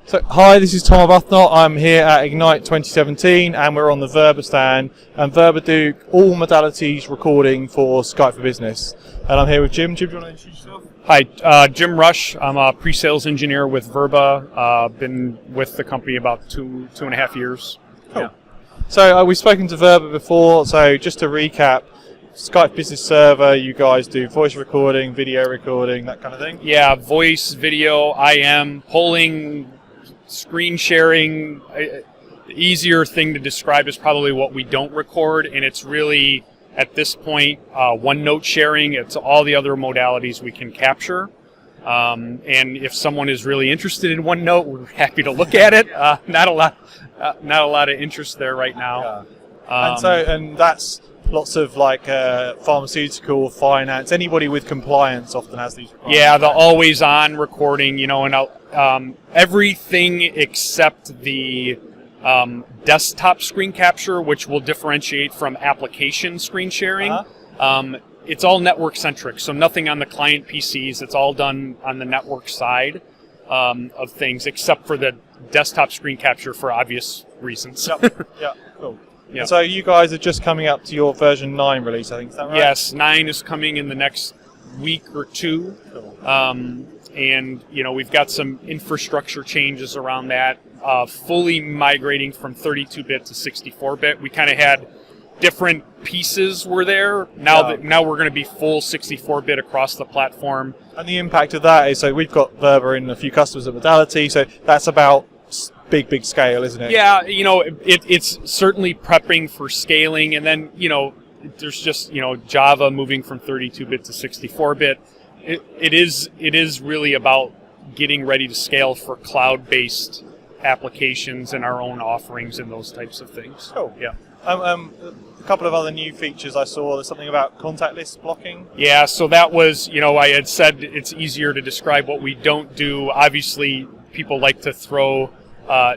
So, hi, this is Tom Arbuthnot. I'm here at Ignite 2017 and we're on the Verba stand. And Verba do all modalities recording for Skype for Business. And I'm here with Jim. Jim, do you want to introduce yourself? Hi, Jim Rusch. I'm a pre-sales engineer with Verba. Been with the company about two and a half years. Cool. Yeah. So we've spoken to Verba before. So just to recap, Skype Business Server, you guys do voice recording, video recording, that kind of thing? Yeah, voice, video, IM, polling, screen sharing. The easier thing to describe is probably what we don't record, and it's really, at this point, OneNote sharing. It's all the other modalities we can capture. And if someone is really interested in OneNote, we're happy to look at it. Not a lot of interest there right now. Yeah. And that's lots of like pharmaceutical, finance, anybody with compliance often has these requirements. Yeah, the always-on recording, and everything except the desktop screen capture, which will differentiate from application screen sharing. It's all network-centric, so nothing on the client PCs. It's all done on the network side of things, except for the desktop screen capture for obvious reasons. Yep. Yeah, cool. Yep. So you guys are just coming up to your version 9 release, I think, is that right? Yes, 9 is coming in the next week or two. Cool. And, we've got some infrastructure changes around that, fully migrating from 32-bit to 64-bit. We kind of had different pieces were there. Now we're going to be full 64-bit across the platform. And the impact of that is, so we've got Verba in a few customers at Modality, so that's about big scale, isn't it? Yeah, it's certainly prepping for scaling, and then, there's just, Java moving from 32-bit to 64-bit. It is really about getting ready to scale for cloud-based applications and our own offerings and those types of things. Cool. Yeah. A couple of other new features I saw. There's something about contact list blocking. Yeah, so that was, I had said it's easier to describe what we don't do. Obviously, people like to throw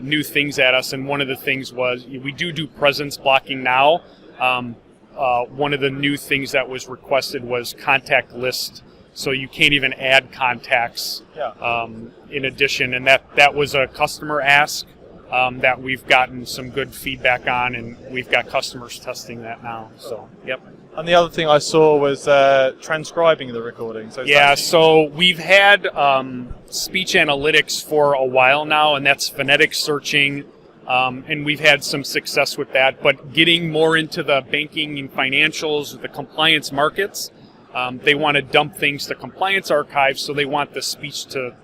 new things at us, and one of the things was we do presence blocking now. One of the new things that was requested was contact list, so you can't even add contacts in addition, and that was a customer ask that we've gotten some good feedback on, and we've got customers testing that now. So, yep. And the other thing I saw was transcribing the recording. So we've had speech analytics for a while now, and that's phonetic searching, and we've had some success with that. But getting more into the banking and financials, the compliance markets, they want to dump things to compliance archives, so they want the speech to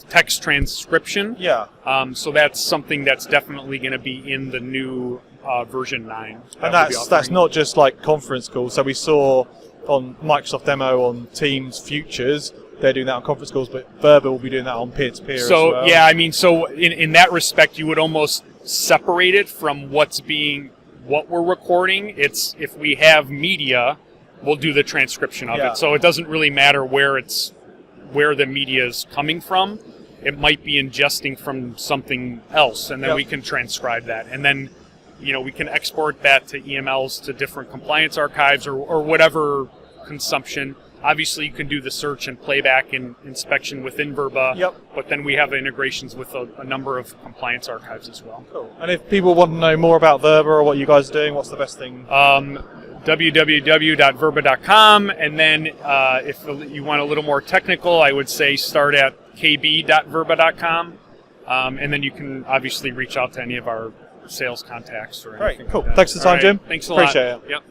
text transcription. Yeah. So that's something that's definitely going to be in the new version 9. And that's not just like conference calls. So we saw on Microsoft demo on Teams Futures, they're doing that on conference calls, but Verba will be doing that on peer-to-peer as well. Yeah, so in that respect, you would almost separate it from what we're recording. It's if we have media, we'll do the transcription of it. So it doesn't really matter where the media is coming from. It might be ingesting from something else, and then we can transcribe that. And then, we can export that to EMLs to different compliance archives or whatever consumption. Obviously, you can do the search and playback and inspection within Verba, but then we have integrations with a number of compliance archives as well. Cool. And if people want to know more about Verba or what you guys are doing, what's the best thing? www.verba.com, and then if you want a little more technical, I would say start at kb.verba.com, and then you can obviously reach out to any of our sales contacts or anything. Great, cool. Like that. Thanks for the time, Jim. Thanks a lot. Appreciate it. Yep.